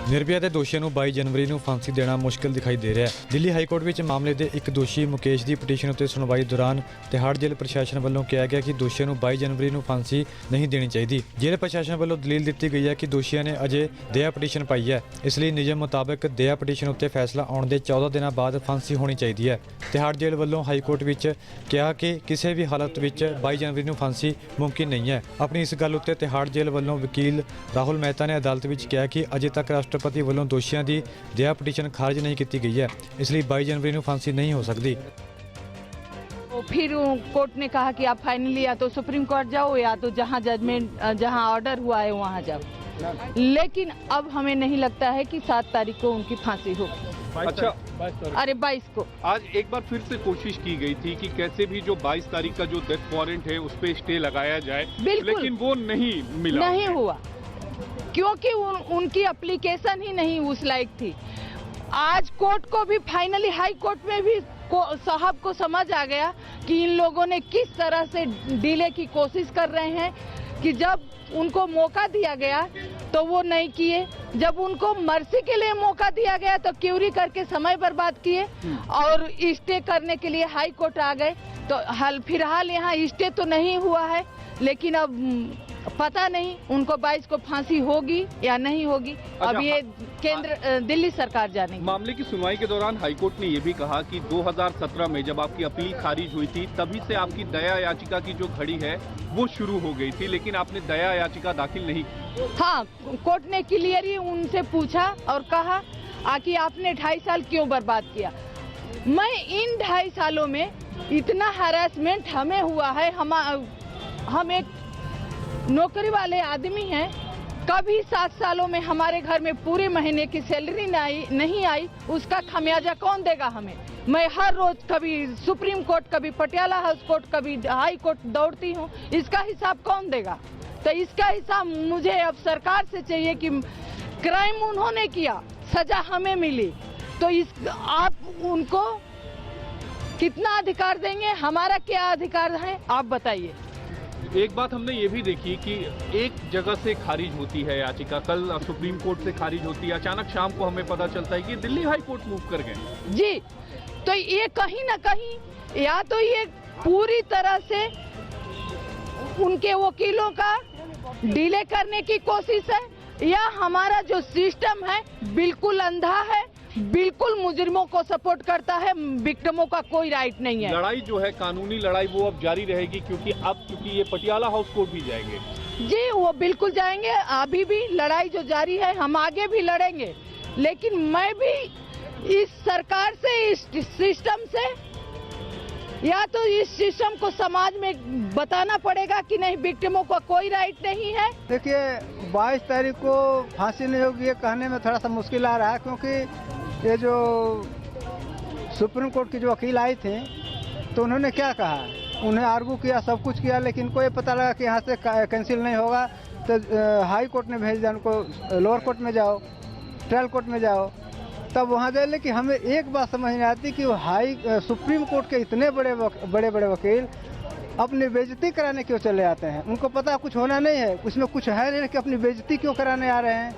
ਨਿਰਭਇਆ ਦੇ ਦੋਸ਼ੀਆਂ ਨੂੰ 22 ਜਨਵਰੀ ਨੂੰ ਫਾਂਸੀ ਦੇਣਾ ਮੁਸ਼ਕਿਲ ਦਿਖਾਈ ਦੇ ਰਿਹਾ ਹੈ। ਦਿੱਲੀ ਹਾਈ ਕੋਰਟ ਵਿੱਚ ਮਾਮਲੇ ਦੇ ਇੱਕ ਦੋਸ਼ੀ ਮੁਕੇਸ਼ ਦੀ ਪਟੀਸ਼ਨ ਉੱਤੇ ਸੁਣਵਾਈ ਦੌਰਾਨ ਤਿਹਾੜ ਜੇਲ੍ਹ ਪ੍ਰਸ਼ਾਸਨ ਵੱਲੋਂ ਕਿਹਾ ਗਿਆ ਕਿ ਦੋਸ਼ੀਆਂ ਨੂੰ 22 ਜਨਵਰੀ ਨੂੰ ਫਾਂਸੀ ਨਹੀਂ ਦੇਣੀ ਚਾਹੀਦੀ। ਜੇਲ੍ਹ ਪ੍ਰਸ਼ਾਸਨ ਵੱਲੋਂ ਦਲੀਲ ਦਿੱਤੀ ਗਈ ਹੈ ਕਿ ਦੋਸ਼ੀਆਂ ਨੇ ਅਜੇ ਦਇਆ ਪਟੀਸ਼ਨ ਪਾਈ ਹੈ, ਇਸ ਲਈ ਨਿਯਮ ਮੁਤਾਬਕ ਦਇਆ ਪਟੀਸ਼ਨ ਉੱਤੇ ਫੈਸਲਾ ਆਉਣ ਦੇ 14 ਦਿਨਾਂ ਬਾਅਦ ਫਾਂਸੀ ਹੋਣੀ ਚਾਹੀਦੀ ਹੈ। ਤਿਹਾੜ ਜੇਲ੍ਹ ਵੱਲੋਂ ਹਾਈ ਕੋਰਟ ਵਿੱਚ ਕਿਹਾ ਕਿ ਕਿਸੇ ਵੀ ਹਾਲਤ ਵਿੱਚ 22 ਜਨਵਰੀ ਨੂੰ ਫਾਂਸੀ ਮੁਮਕਿਨ ਨਹੀਂ ਹੈ। ਆਪਣੀ ਇਸ ਗੱਲ ਉੱਤੇ ਤਿਹਾੜ ਜੇਲ੍ਹ ਵੱਲੋਂ ਵਕੀਲ ਰਾਹੁਲ ਮਹਿਤਾ ਨੇ ਅਦਾਲਤ ਵਿੱਚ ਕਿਹਾ ਕਿ ਅਜੇ ਤੱਕ ਰਾਸ਼ਟਰਪਤੀ ਵੱਲੋਂ ਦੋਸ਼ੀਆਂ ਦੀ ਦਇਆ ਪਟੀਸ਼ਨ ਖਾਰਜ ਨਹੀਂ ਕੀਤੀ गई है, इसलिए 22 जनवरी को फांसी नहीं हो सकती। फिर कोर्ट ने कहा कि आप फाइनली या तो सुप्रीम कोर्ट जाओ या तो जहां जजमेंट जहां ऑर्डर हुआ है वहां जाओ, लेकिन अब हमें नहीं लगता है कि 7 तारीख को उनकी फांसी होगी। अच्छा, अरे 22 को आज एक बार फिर से कोशिश की गई थी कि कैसे भी जो 22 तारीख का जो डेथ वारंट है उस पे स्टे लगाया जाए, लेकिन वो नहीं मिला, नहीं हुआ, क्योंकि उनकी एप्लीकेशन ही नहीं उस लायक थी। आज कोर्ट को भी फाइनली हाई कोर्ट में भी साहब को समझ आ गया कि इन लोगों ने किस तरह से डिले की कोशिश कर रहे हैं, कि जब उनको मौका दिया गया तो वो नहीं किए, जब उनको मर्सी के लिए मौका दिया गया तो क्यूरी करके समय बर्बाद किए और स्टे करने के लिए हाई कोर्ट आ गए। तो फिलहाल यहाँ स्टे तो नहीं हुआ है, लेकिन अब पता नहीं उनको 22 को फांसी होगी या नहीं होगी। अब ये केंद्र दिल्ली सरकार जानेगी। मामले की सुनवाई के दौरान हाईकोर्ट ने ये भी कहा कि 2017 में जब आपकी अपील खारिज हुई थी तभी से आपकी दया याचिका की जो घड़ी है वो शुरू हो गई थी, लेकिन आपने दया याचिका दाखिल नहीं की। हाँ, कोर्ट ने क्लियरली उनसे पूछा और कहा कि आपने 2.5 साल क्यों बर्बाद किया। मैं इन 2.5 सालों में इतना हैरेसमेंट हमें हुआ है, हम एक नौकरी वाले आदमी हैं, कभी 7 सालों में हमारे घर में पूरे महीने की सैलरी नहीं आई, उसका खमियाजा कौन देगा हमें। मैं हर रोज कभी सुप्रीम कोर्ट, कभी पटियाला हाउस कोर्ट, कभी हाई कोर्ट दौड़ती हूँ, इसका हिसाब कौन देगा। तो इसका हिसाब मुझे अब सरकार से चाहिए कि क्राइम उन्होंने किया, सजा हमें मिली, तो आप उनको कितना अधिकार देंगे, हमारा क्या अधिकार है आप बताइए। एक बात हमने ये भी देखी कि एक जगह से खारिज होती है याचिका, कल सुप्रीम कोर्ट से खारिज होती है, अचानक शाम को हमें पता चलता है कि दिल्ली हाई कोर्ट मूव कर गए। जी, तो ये कहीं ना कहीं या तो ये पूरी तरह से उनके वकीलों का डिले करने की कोशिश है, या हमारा जो सिस्टम है बिल्कुल अंधा है, बिल्कुल मुजरिमों को सपोर्ट करता है, विक्टिमों का कोई राइट नहीं है। लड़ाई जो है, कानूनी लड़ाई, वो अब जारी रहेगी, क्योंकि ये पटियाला हाउस कोर्ट भी जाएंगे। जी, वो बिल्कुल जाएंगे, अभी भी लड़ाई जो जारी है, हम आगे भी लड़ेंगे, लेकिन मैं भी इस सरकार से, इस सिस्टम से, या तो इस सिस्टम को समाज में बताना पड़ेगा कि नहीं, विक्टिमों को कोई राइट नहीं है। देखिए 22 तारीख को फांसी नहीं होगी, ये कहने में थोड़ा सा मुश्किल आ रहा है, क्योंकि ये जो सुप्रीम कोर्ट की जो वकील आए थे तो उन्होंने क्या कहा, उन्हें आर्गू किया, सब कुछ किया, लेकिन कोई पता लगा कि यहाँ से कैंसिल नहीं होगा, तो हाई कोर्ट ने भेज दिया उनको, लोअर कोर्ट में जाओ, ट्रायल कोर्ट में जाओ, तब वहाँ गए। लेकिन हमें एक बात समझ नहीं आती कि सुप्रीम कोर्ट के इतने बड़े वकील अपनी बेइज्जती कराने क्यों चले आते हैं। उनको पता कुछ होना नहीं है, उसमें कुछ है नहीं कि अपनी बेइज्जती क्यों कराने आ रहे हैं।